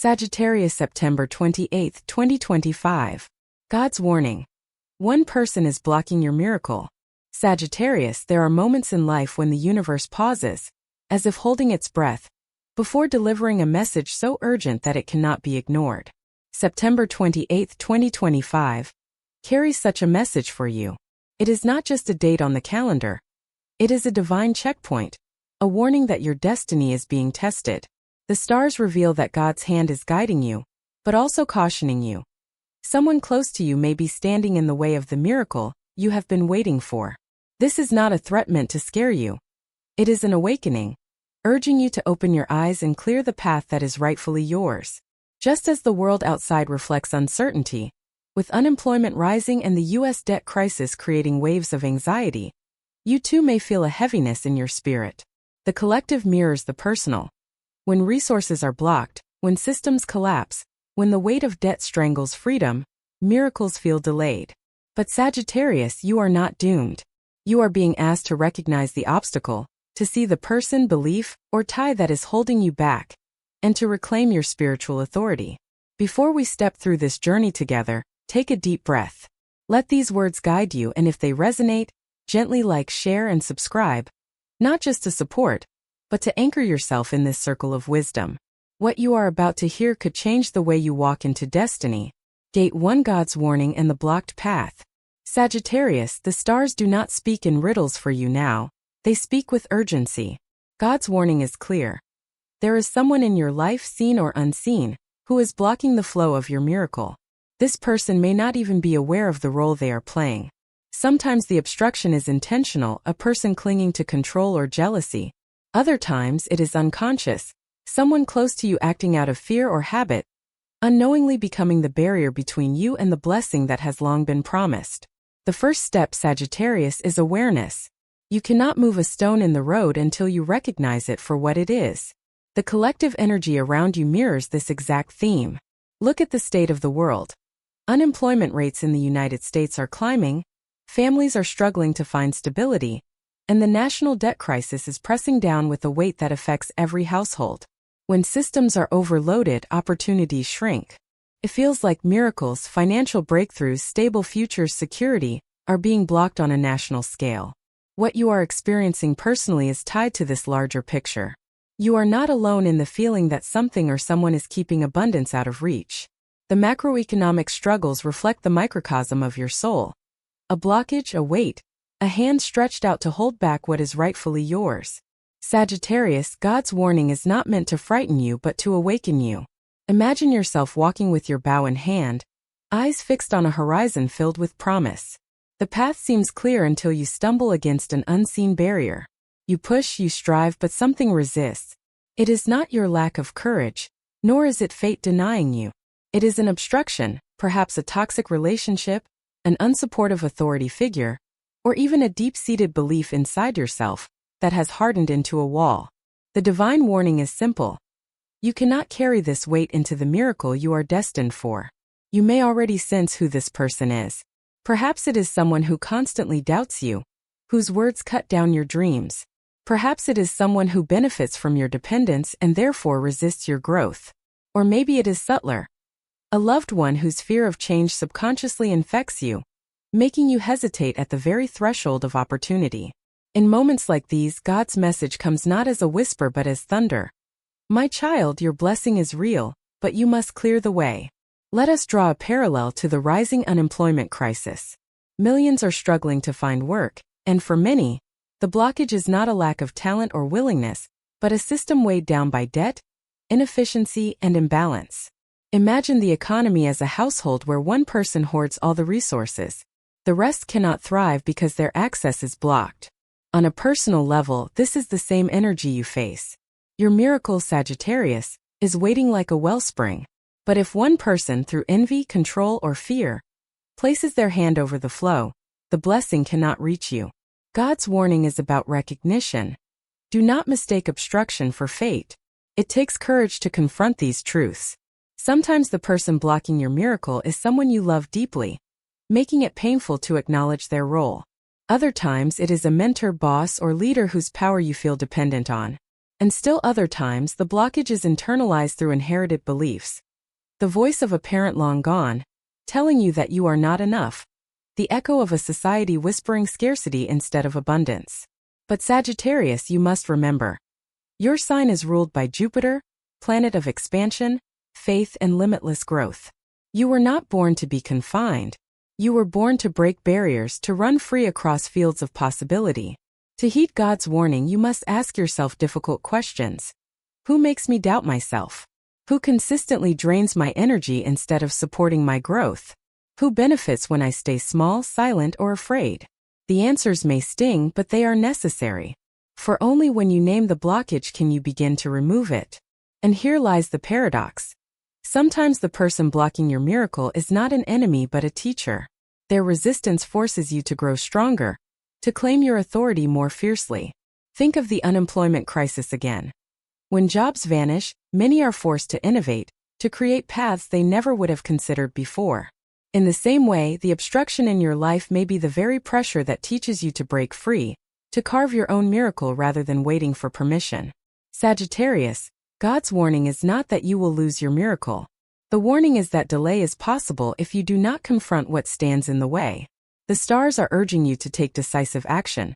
Sagittarius, September 28, 2025. God's warning. One person is blocking your miracle. Sagittarius, there are moments in life when the universe pauses, as if holding its breath, before delivering a message so urgent that it cannot be ignored. September 28, 2025, carries such a message for you. It is not just a date on the calendar. It is a divine checkpoint, a warning that your destiny is being tested. The stars reveal that God's hand is guiding you, but also cautioning you. Someone close to you may be standing in the way of the miracle you have been waiting for. This is not a threat meant to scare you. It is an awakening, urging you to open your eyes and clear the path that is rightfully yours. Just as the world outside reflects uncertainty, with unemployment rising and the U.S. debt crisis creating waves of anxiety, you too may feel a heaviness in your spirit. The collective mirrors the personal. When resources are blocked, when systems collapse, when the weight of debt strangles freedom, miracles feel delayed. But Sagittarius, you are not doomed. You are being asked to recognize the obstacle, to see the person, belief, or tie that is holding you back, and to reclaim your spiritual authority. Before we step through this journey together, take a deep breath. Let these words guide you, and if they resonate, gently like, share, and subscribe, not just to support, but to anchor yourself in this circle of wisdom. What you are about to hear could change the way you walk into destiny. Gate 1: God's warning and the blocked path. Sagittarius, the stars do not speak in riddles for you now. They speak with urgency. God's warning is clear. There is someone in your life, seen or unseen, who is blocking the flow of your miracle. This person may not even be aware of the role they are playing. Sometimes the obstruction is intentional, a person clinging to control or jealousy. Other times it is unconscious, someone close to you acting out of fear or habit, unknowingly becoming the barrier between you and the blessing that has long been promised. The first step, Sagittarius, is awareness. You cannot move a stone in the road until you recognize it for what it is. The collective energy around you mirrors this exact theme. Look at the state of the world. Unemployment rates in the United States are climbing, families are struggling to find stability, and the national debt crisis is pressing down with a weight that affects every household. When systems are overloaded, opportunities shrink. It feels like miracles, financial breakthroughs, stable futures, security, are being blocked on a national scale. What you are experiencing personally is tied to this larger picture. You are not alone in the feeling that something or someone is keeping abundance out of reach. The macroeconomic struggles reflect the microcosm of your soul. A blockage, a weight, a hand stretched out to hold back what is rightfully yours. Sagittarius, God's warning is not meant to frighten you but to awaken you. Imagine yourself walking with your bow in hand, eyes fixed on a horizon filled with promise. The path seems clear until you stumble against an unseen barrier. You push, you strive, but something resists. It is not your lack of courage, nor is it fate denying you. It is an obstruction, perhaps a toxic relationship, an unsupportive authority figure, or even a deep-seated belief inside yourself that has hardened into a wall. The divine warning is simple. You cannot carry this weight into the miracle you are destined for. You may already sense who this person is. Perhaps it is someone who constantly doubts you, whose words cut down your dreams. Perhaps it is someone who benefits from your dependence and therefore resists your growth. Or maybe it is subtler. A loved one whose fear of change subconsciously infects you, making you hesitate at the very threshold of opportunity. In moments like these, God's message comes not as a whisper but as thunder. My child, your blessing is real, but you must clear the way. Let us draw a parallel to the rising unemployment crisis. Millions are struggling to find work, and for many, the blockage is not a lack of talent or willingness, but a system weighed down by debt, inefficiency, and imbalance. Imagine the economy as a household where one person hoards all the resources. The rest cannot thrive because their access is blocked. On a personal level, this is the same energy you face. Your miracle, Sagittarius, is waiting like a wellspring. But if one person, through envy, control, or fear, places their hand over the flow, the blessing cannot reach you. God's warning is about recognition. Do not mistake obstruction for fate. It takes courage to confront these truths. Sometimes the person blocking your miracle is someone you love deeply, making it painful to acknowledge their role. Other times it is a mentor, boss, or leader whose power you feel dependent on. And still other times, the blockage is internalized through inherited beliefs. The voice of a parent long gone, telling you that you are not enough. The echo of a society whispering scarcity instead of abundance. But Sagittarius, you must remember. Your sign is ruled by Jupiter, planet of expansion, faith, and limitless growth. You were not born to be confined. You were born to break barriers, to run free across fields of possibility. To heed God's warning, you must ask yourself difficult questions. Who makes me doubt myself? Who consistently drains my energy instead of supporting my growth? Who benefits when I stay small, silent, or afraid? The answers may sting, but they are necessary. For only when you name the blockage can you begin to remove it. And here lies the paradox. Sometimes the person blocking your miracle is not an enemy but a teacher. Their resistance forces you to grow stronger, to claim your authority more fiercely. Think of the unemployment crisis again. When jobs vanish, many are forced to innovate, to create paths they never would have considered before. In the same way, the obstruction in your life may be the very pressure that teaches you to break free, to carve your own miracle rather than waiting for permission. Sagittarius, God's warning is not that you will lose your miracle. The warning is that delay is possible if you do not confront what stands in the way. The stars are urging you to take decisive action.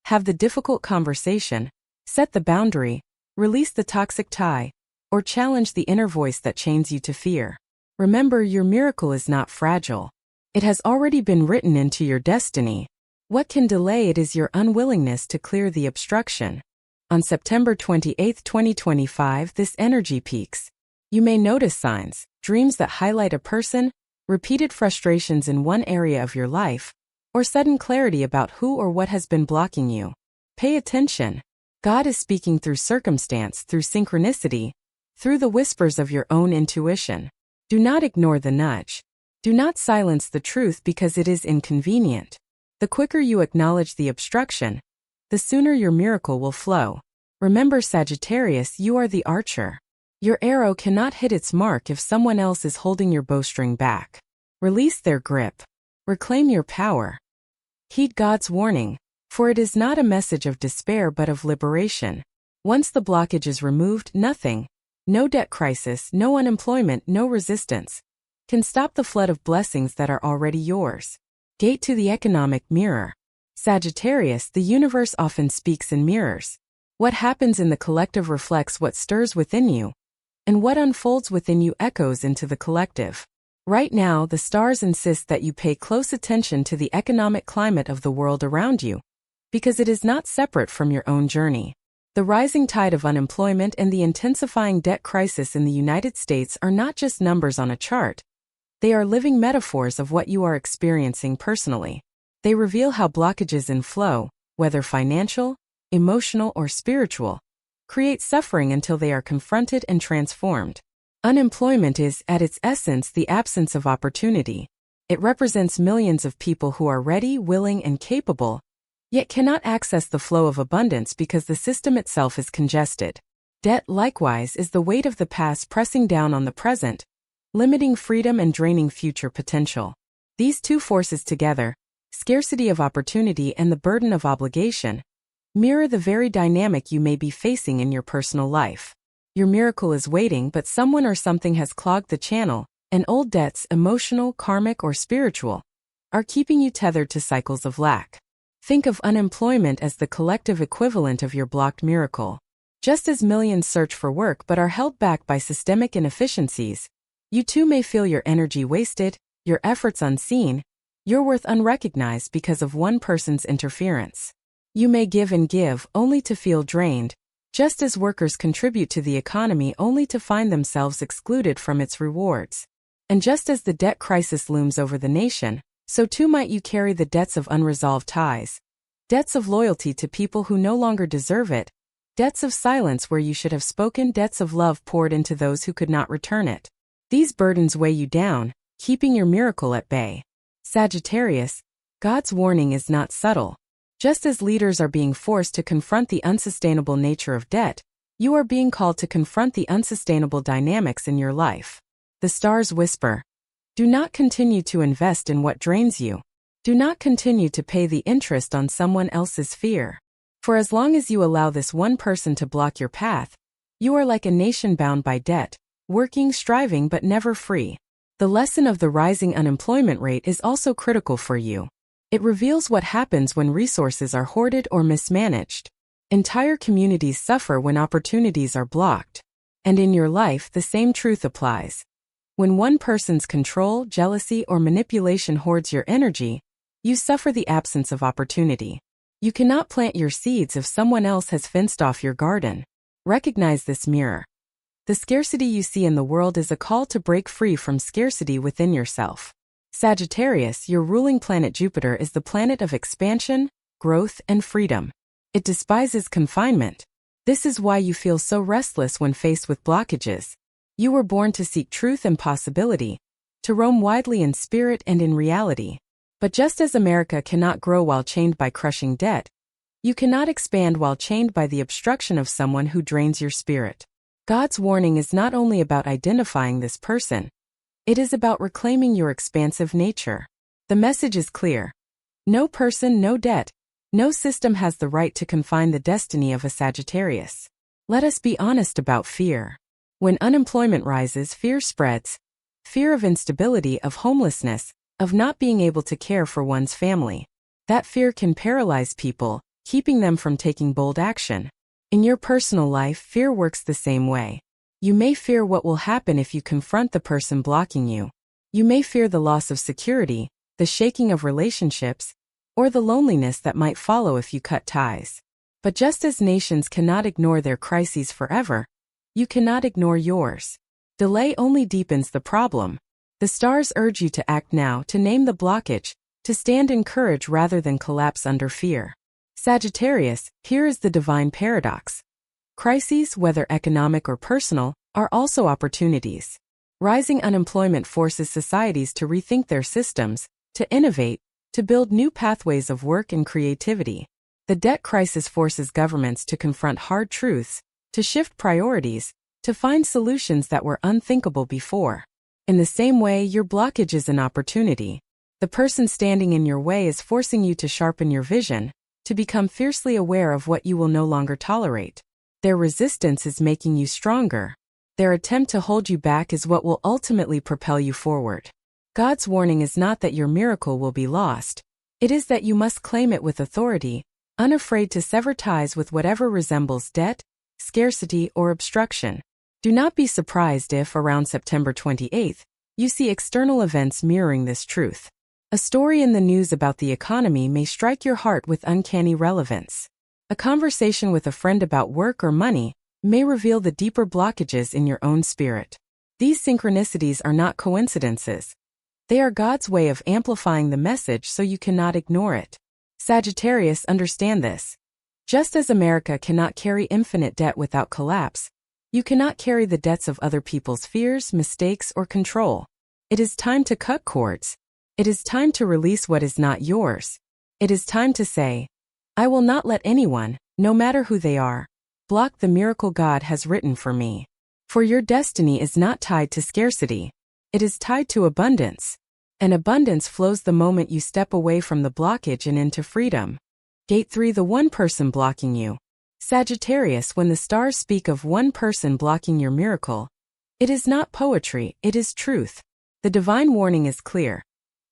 Have the difficult conversation, set the boundary, release the toxic tie, or challenge the inner voice that chains you to fear. Remember, your miracle is not fragile. It has already been written into your destiny. What can delay it is your unwillingness to clear the obstruction. On September 28, 2025, this energy peaks. You may notice signs, dreams that highlight a person, repeated frustrations in one area of your life, or sudden clarity about who or what has been blocking you. Pay attention. God is speaking through circumstance, through synchronicity, through the whispers of your own intuition. Do not ignore the nudge. Do not silence the truth because it is inconvenient. The quicker you acknowledge the obstruction, the sooner your miracle will flow. Remember, Sagittarius, you are the archer. Your arrow cannot hit its mark if someone else is holding your bowstring back. Release their grip. Reclaim your power. Heed God's warning, for it is not a message of despair but of liberation. Once the blockage is removed, nothing, no debt crisis, no unemployment, no resistance, can stop the flood of blessings that are already yours. Gate to the economic mirror. Sagittarius, the universe often speaks in mirrors. What happens in the collective reflects what stirs within you, and what unfolds within you echoes into the collective. Right now, the stars insist that you pay close attention to the economic climate of the world around you, because it is not separate from your own journey. The rising tide of unemployment and the intensifying debt crisis in the United States are not just numbers on a chart. They are living metaphors of what you are experiencing personally. They reveal how blockages in flow, whether financial, emotional, or spiritual, create suffering until they are confronted and transformed. Unemployment is, at its essence, the absence of opportunity. It represents millions of people who are ready, willing, and capable, yet cannot access the flow of abundance because the system itself is congested. Debt, likewise, is the weight of the past pressing down on the present, limiting freedom and draining future potential. These two forces together, scarcity of opportunity and the burden of obligation, mirror the very dynamic you may be facing in your personal life. Your miracle is waiting, but someone or something has clogged the channel, and old debts, emotional, karmic, or spiritual, are keeping you tethered to cycles of lack. Think of unemployment as the collective equivalent of your blocked miracle. Just as millions search for work but are held back by systemic inefficiencies, you too may feel your energy wasted, your efforts unseen, your worth unrecognized because of one person's interference. You may give and give only to feel drained, just as workers contribute to the economy only to find themselves excluded from its rewards. And just as the debt crisis looms over the nation, so too might you carry the debts of unresolved ties. Debts of loyalty to people who no longer deserve it, debts of silence where you should have spoken, debts of love poured into those who could not return it. These burdens weigh you down, keeping your miracle at bay. Sagittarius, God's warning is not subtle. Just as leaders are being forced to confront the unsustainable nature of debt, you are being called to confront the unsustainable dynamics in your life. The stars whisper, do not continue to invest in what drains you. Do not continue to pay the interest on someone else's fear. For as long as you allow this one person to block your path, you are like a nation bound by debt, working, striving but never free. The lesson of the rising unemployment rate is also critical for you. It reveals what happens when resources are hoarded or mismanaged. Entire communities suffer when opportunities are blocked. And in your life, the same truth applies. When one person's control, jealousy, or manipulation hoards your energy, you suffer the absence of opportunity. You cannot plant your seeds if someone else has fenced off your garden. Recognize this mirror. The scarcity you see in the world is a call to break free from scarcity within yourself. Sagittarius, your ruling planet Jupiter, is the planet of expansion, growth, and freedom. It despises confinement. This is why you feel so restless when faced with blockages. You were born to seek truth and possibility, to roam widely in spirit and in reality. But just as America cannot grow while chained by crushing debt, you cannot expand while chained by the obstruction of someone who drains your spirit. God's warning is not only about identifying this person, it is about reclaiming your expansive nature. The message is clear. No person, no debt, no system has the right to confine the destiny of a Sagittarius. Let us be honest about fear. When unemployment rises, fear spreads. Fear of instability, of homelessness, of not being able to care for one's family. That fear can paralyze people, keeping them from taking bold action. In your personal life, fear works the same way. You may fear what will happen if you confront the person blocking you. You may fear the loss of security, the shaking of relationships, or the loneliness that might follow if you cut ties. But just as nations cannot ignore their crises forever, you cannot ignore yours. Delay only deepens the problem. The stars urge you to act now, to name the blockage, to stand in courage rather than collapse under fear. Sagittarius, here is the divine paradox. Crises, whether economic or personal, are also opportunities. Rising unemployment forces societies to rethink their systems, to innovate, to build new pathways of work and creativity. The debt crisis forces governments to confront hard truths, to shift priorities, to find solutions that were unthinkable before. In the same way, your blockage is an opportunity. The person standing in your way is forcing you to sharpen your vision, to become fiercely aware of what you will no longer tolerate. Their resistance is making you stronger. Their attempt to hold you back is what will ultimately propel you forward. God's warning is not that your miracle will be lost. It is that you must claim it with authority, unafraid to sever ties with whatever resembles debt, scarcity, or obstruction. Do not be surprised if, around September 28th, you see external events mirroring this truth. A story in the news about the economy may strike your heart with uncanny relevance. A conversation with a friend about work or money may reveal the deeper blockages in your own spirit. These synchronicities are not coincidences. They are God's way of amplifying the message so you cannot ignore it. Sagittarius, understand this. Just as America cannot carry infinite debt without collapse, you cannot carry the debts of other people's fears, mistakes, or control. It is time to cut cords. It is time to release what is not yours. It is time to say, I will not let anyone, no matter who they are, block the miracle God has written for me. For your destiny is not tied to scarcity. It is tied to abundance. And abundance flows the moment you step away from the blockage and into freedom. Gate 3. The one person blocking you. Sagittarius, when the stars speak of one person blocking your miracle, it is not poetry, it is truth. The divine warning is clear.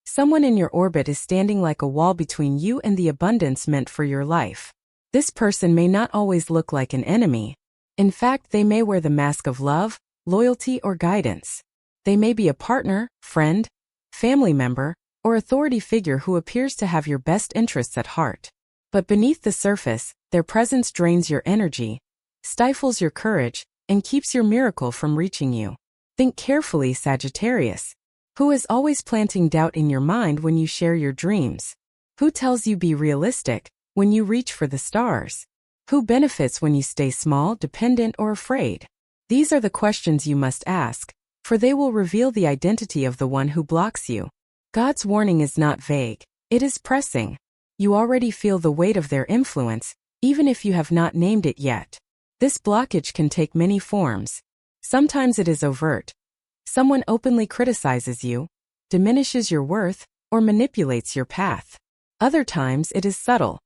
Someone in your orbit is standing like a wall between you and the abundance meant for your life. This person may not always look like an enemy. In fact, they may wear the mask of love, loyalty, or guidance. They may be a partner, friend, family member, or authority figure who appears to have your best interests at heart. But beneath the surface, their presence drains your energy, stifles your courage, and keeps your miracle from reaching you. Think carefully, Sagittarius. Who is always planting doubt in your mind when you share your dreams? Who tells you be realistic when you reach for the stars? Who benefits when you stay small, dependent, or afraid? These are the questions you must ask, for they will reveal the identity of the one who blocks you. God's warning is not vague, it is pressing. You already feel the weight of their influence, even if you have not named it yet. This blockage can take many forms. Sometimes it is overt. Someone openly criticizes you, diminishes your worth, or manipulates your path. Other times it is subtle.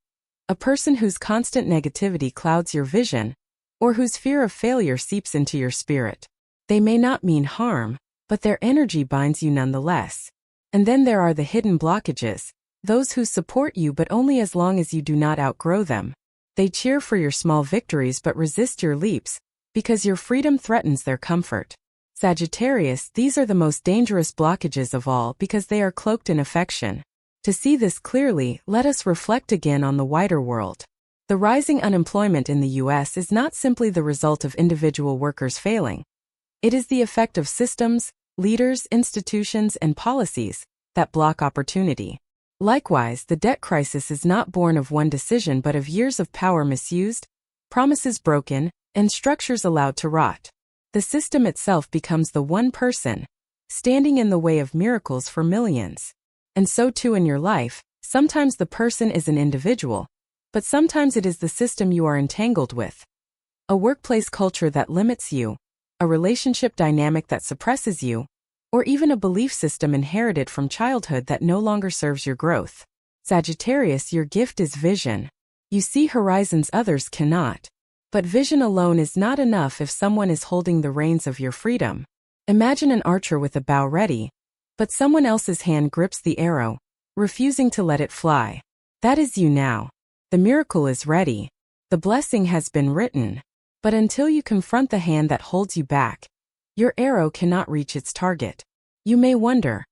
A person whose constant negativity clouds your vision, or whose fear of failure seeps into your spirit. They may not mean harm, but their energy binds you nonetheless. And then there are the hidden blockages, those who support you but only as long as you do not outgrow them. They cheer for your small victories but resist your leaps, because your freedom threatens their comfort. Sagittarius, these are the most dangerous blockages of all because they are cloaked in affection. To see this clearly, let us reflect again on the wider world. The rising unemployment in the U.S. is not simply the result of individual workers failing. It is the effect of systems, leaders, institutions, and policies that block opportunity. Likewise, the debt crisis is not born of one decision but of years of power misused, promises broken, and structures allowed to rot. The system itself becomes the one person, standing in the way of miracles for millions. And so too in your life, sometimes the person is an individual, but sometimes it is the system you are entangled with. A workplace culture that limits you, a relationship dynamic that suppresses you, or even a belief system inherited from childhood that no longer serves your growth. Sagittarius, your gift is vision. You see horizons others cannot. But vision alone is not enough if someone is holding the reins of your freedom. Imagine an archer with a bow ready, but someone else's hand grips the arrow, refusing to let it fly. That is you now. The miracle is ready. The blessing has been written. But until you confront the hand that holds you back, your arrow cannot reach its target. You may wonder,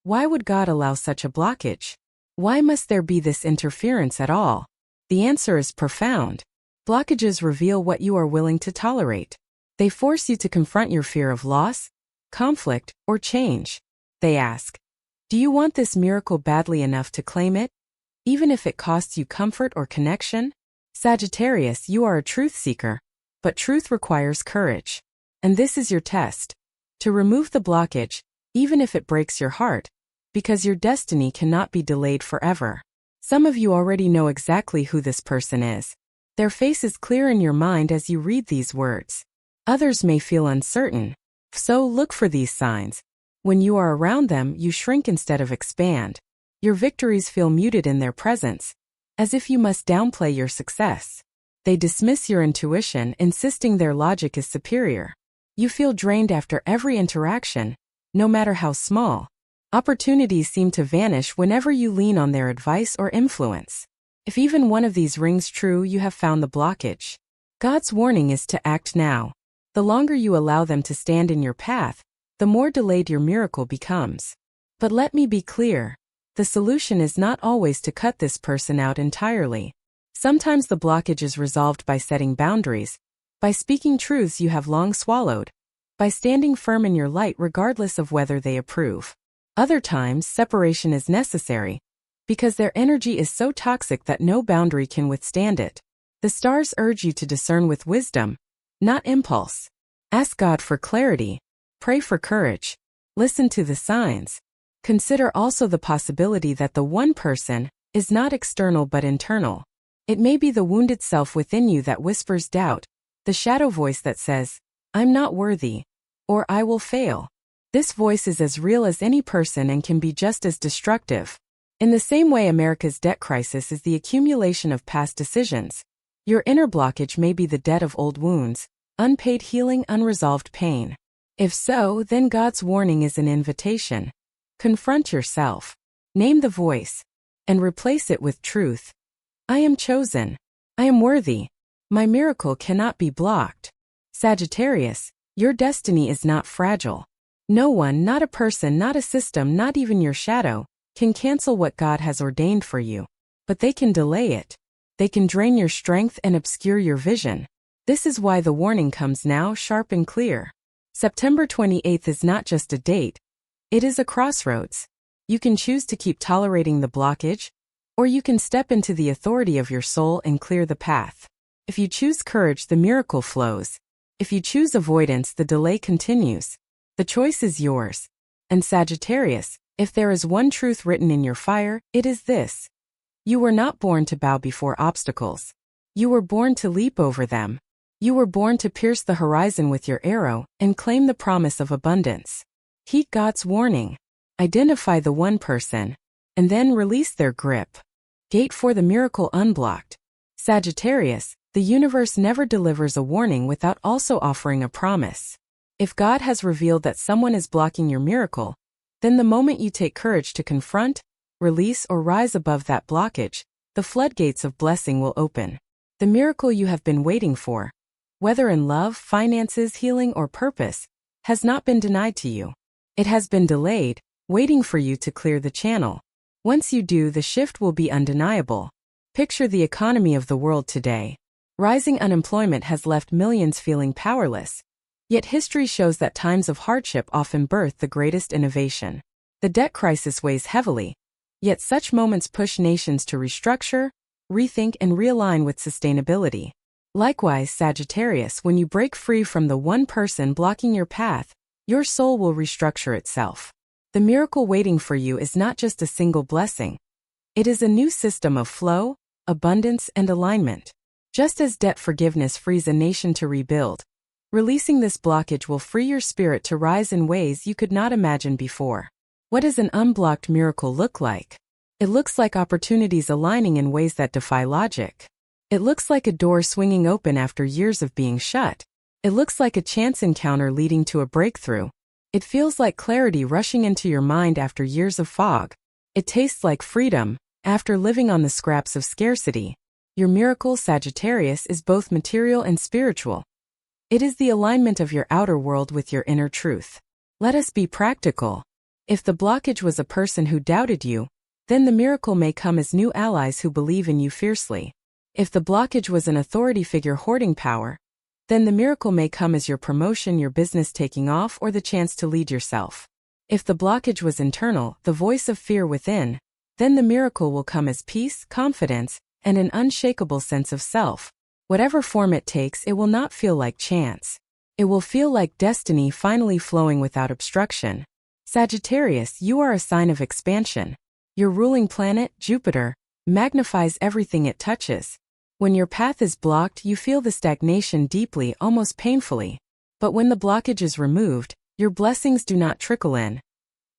why would God allow such a blockage? Why must there be this interference at all? The answer is profound. Blockages reveal what you are willing to tolerate. They force you to confront your fear of loss, conflict, or change. They ask, do you want this miracle badly enough to claim it, even if it costs you comfort or connection? Sagittarius, you are a truth seeker, but truth requires courage. And this is your test. To remove the blockage, even if it breaks your heart, because your destiny cannot be delayed forever. Some of you already know exactly who this person is. Their face is clear in your mind as you read these words. Others may feel uncertain, so look for these signs. When you are around them, you shrink instead of expand. Your victories feel muted in their presence, as if you must downplay your success. They dismiss your intuition, insisting their logic is superior. You feel drained after every interaction, no matter how small. Opportunities seem to vanish whenever you lean on their advice or influence. If even one of these rings true, you have found the blockage. God's warning is to act now. The longer you allow them to stand in your path, the more delayed your miracle becomes. But let me be clear. The solution is not always to cut this person out entirely. Sometimes the blockage is resolved by setting boundaries, by speaking truths you have long swallowed, by standing firm in your light regardless of whether they approve. Other times, separation is necessary, because their energy is so toxic that no boundary can withstand it. The stars urge you to discern with wisdom, not impulse. Ask God for clarity, pray for courage, listen to the signs. Consider also the possibility that the one person is not external but internal. It may be the wounded self within you that whispers doubt, the shadow voice that says, I'm not worthy, or I will fail. This voice is as real as any person and can be just as destructive. In the same way, America's debt crisis is the accumulation of past decisions. Your inner blockage may be the debt of old wounds, unpaid healing, unresolved pain. If so, then God's warning is an invitation. Confront yourself, name the voice, and replace it with truth. I am chosen. I am worthy. My miracle cannot be blocked. Sagittarius, your destiny is not fragile. No one, not a person, not a system, not even your shadow, can cancel what God has ordained for you. But they can delay it. They can drain your strength and obscure your vision. This is why the warning comes now, sharp and clear. September 28th is not just a date. It is a crossroads. You can choose to keep tolerating the blockage, or you can step into the authority of your soul and clear the path. If you choose courage, the miracle flows. If you choose avoidance, the delay continues. The choice is yours. And Sagittarius, if there is one truth written in your fire, it is this. You were not born to bow before obstacles. You were born to leap over them. You were born to pierce the horizon with your arrow and claim the promise of abundance. Heed God's warning. Identify the one person, and then release their grip. Gate for the miracle unblocked. Sagittarius, the universe never delivers a warning without also offering a promise. If God has revealed that someone is blocking your miracle, then the moment you take courage to confront, release, or rise above that blockage, the floodgates of blessing will open. The miracle you have been waiting for, whether in love, finances, healing, or purpose, has not been denied to you. It has been delayed, waiting for you to clear the channel. Once you do, the shift will be undeniable. Picture the economy of the world today. Rising unemployment has left millions feeling powerless. Yet history shows that times of hardship often birth the greatest innovation. The debt crisis weighs heavily, yet such moments push nations to restructure, rethink, and realign with sustainability. Likewise, Sagittarius, when you break free from the one person blocking your path, your soul will restructure itself. The miracle waiting for you is not just a single blessing. It is a new system of flow, abundance, and alignment. Just as debt forgiveness frees a nation to rebuild, releasing this blockage will free your spirit to rise in ways you could not imagine before. What does an unblocked miracle look like? It looks like opportunities aligning in ways that defy logic. It looks like a door swinging open after years of being shut. It looks like a chance encounter leading to a breakthrough. It feels like clarity rushing into your mind after years of fog. It tastes like freedom, after living on the scraps of scarcity. Your miracle, Sagittarius, is both material and spiritual. It is the alignment of your outer world with your inner truth. Let us be practical. If the blockage was a person who doubted you, then the miracle may come as new allies who believe in you fiercely. If the blockage was an authority figure hoarding power, then the miracle may come as your promotion, your business taking off, or the chance to lead yourself. If the blockage was internal, the voice of fear within, then the miracle will come as peace, confidence, and an unshakable sense of self. Whatever form it takes, it will not feel like chance. It will feel like destiny finally flowing without obstruction. Sagittarius, you are a sign of expansion. Your ruling planet, Jupiter, magnifies everything it touches. When your path is blocked, you feel the stagnation deeply, almost painfully. But when the blockage is removed, your blessings do not trickle in.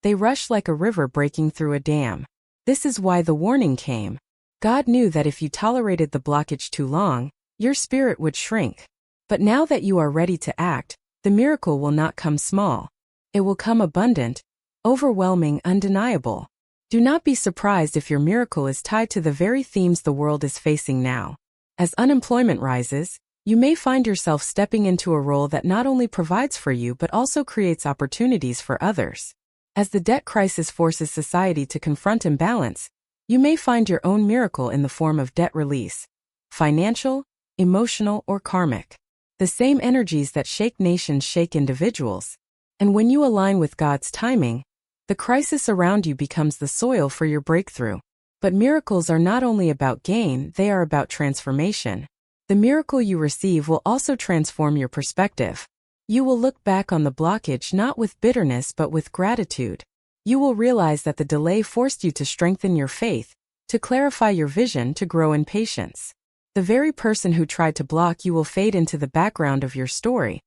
They rush like a river breaking through a dam. This is why the warning came. God knew that if you tolerated the blockage too long, your spirit would shrink. But now that you are ready to act, the miracle will not come small. It will come abundant, overwhelming, undeniable. Do not be surprised if your miracle is tied to the very themes the world is facing now. As unemployment rises, you may find yourself stepping into a role that not only provides for you but also creates opportunities for others. As the debt crisis forces society to confront imbalance, you may find your own miracle in the form of debt release. Financial, emotional, or karmic. The same energies that shake nations shake individuals. And when you align with God's timing, the crisis around you becomes the soil for your breakthrough. But miracles are not only about gain, they are about transformation. The miracle you receive will also transform your perspective. You will look back on the blockage not with bitterness but with gratitude. You will realize that the delay forced you to strengthen your faith, to clarify your vision, to grow in patience. The very person who tried to block you will fade into the background of your story,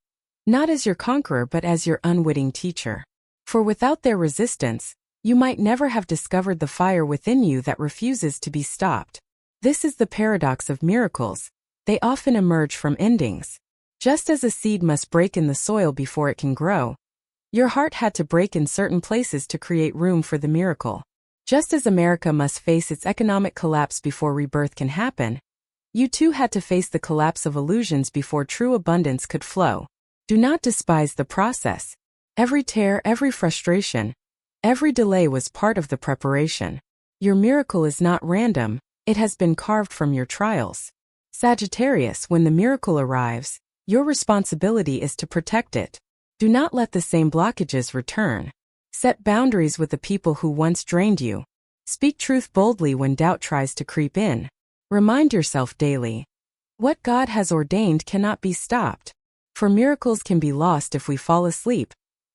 not as your conqueror but as your unwitting teacher. For without their resistance, you might never have discovered the fire within you that refuses to be stopped. This is the paradox of miracles. They often emerge from endings. Just as a seed must break in the soil before it can grow, your heart had to break in certain places to create room for the miracle. Just as America must face its economic collapse before rebirth can happen, you too had to face the collapse of illusions before true abundance could flow. Do not despise the process. Every tear, every frustration, every delay was part of the preparation. Your miracle is not random, it has been carved from your trials. Sagittarius, when the miracle arrives, your responsibility is to protect it. Do not let the same blockages return. Set boundaries with the people who once drained you. Speak truth boldly when doubt tries to creep in. Remind yourself daily. What God has ordained cannot be stopped. For miracles can be lost if we fall asleep,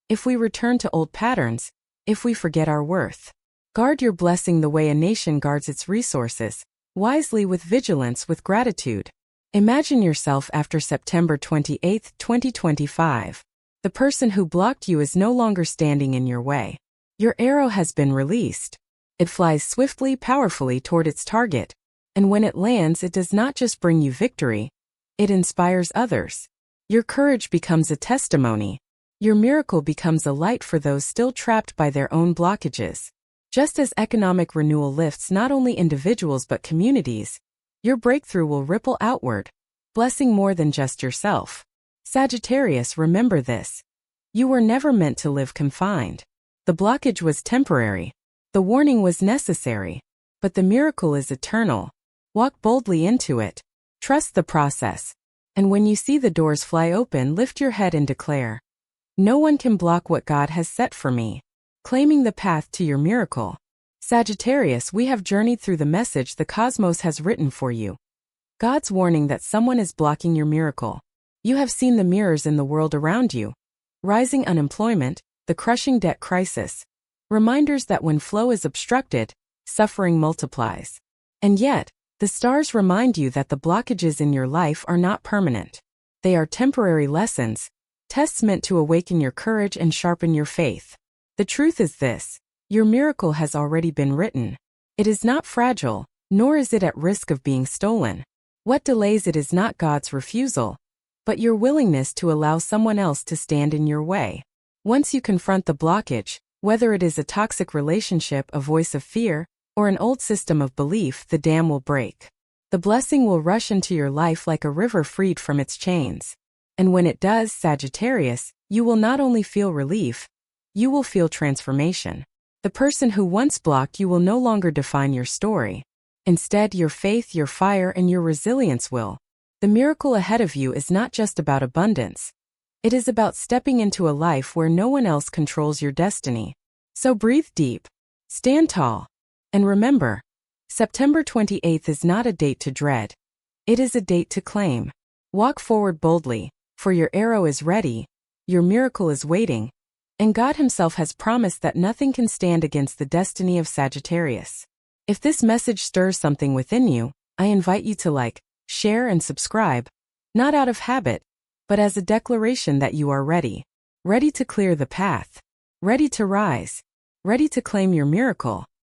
if we return to old patterns, if we forget our worth. Guard your blessing the way a nation guards its resources, wisely, with vigilance, with gratitude. Imagine yourself after September 28, 2025. The person who blocked you is no longer standing in your way. Your arrow has been released. It flies swiftly, powerfully toward its target. And when it lands, it does not just bring you victory, it inspires others. Your courage becomes a testimony. Your miracle becomes a light for those still trapped by their own blockages. Just as economic renewal lifts not only individuals but communities, your breakthrough will ripple outward, blessing more than just yourself. Sagittarius, remember this. You were never meant to live confined. The blockage was temporary. The warning was necessary. But the miracle is eternal. Walk boldly into it. Trust the process. And when you see the doors fly open, lift your head and declare, "No one can block what God has set for me," claiming the path to your miracle. Sagittarius, we have journeyed through the message the cosmos has written for you. God's warning that someone is blocking your miracle. You have seen the mirrors in the world around you. Rising unemployment, the crushing debt crisis. Reminders that when flow is obstructed, suffering multiplies. And yet, the stars remind you that the blockages in your life are not permanent. They are temporary lessons, tests meant to awaken your courage and sharpen your faith. The truth is this: your miracle has already been written. It is not fragile, nor is it at risk of being stolen. What delays it is not God's refusal, but your willingness to allow someone else to stand in your way. Once you confront the blockage, whether it is a toxic relationship, a voice of fear, or an old system of belief, the dam will break. The blessing will rush into your life like a river freed from its chains. And when it does, Sagittarius, you will not only feel relief, you will feel transformation. The person who once blocked you will no longer define your story. Instead, your faith, your fire, and your resilience will. The miracle ahead of you is not just about abundance. It is about stepping into a life where no one else controls your destiny. So breathe deep, stand tall, and remember, September 28th is not a date to dread. It is a date to claim. Walk forward boldly, for your arrow is ready, your miracle is waiting, and God Himself has promised that nothing can stand against the destiny of Sagittarius. If this message stirs something within you, I invite you to like, share, and subscribe, not out of habit, but as a declaration that you are ready. Ready to clear the path. Ready to rise. Ready to claim your miracle.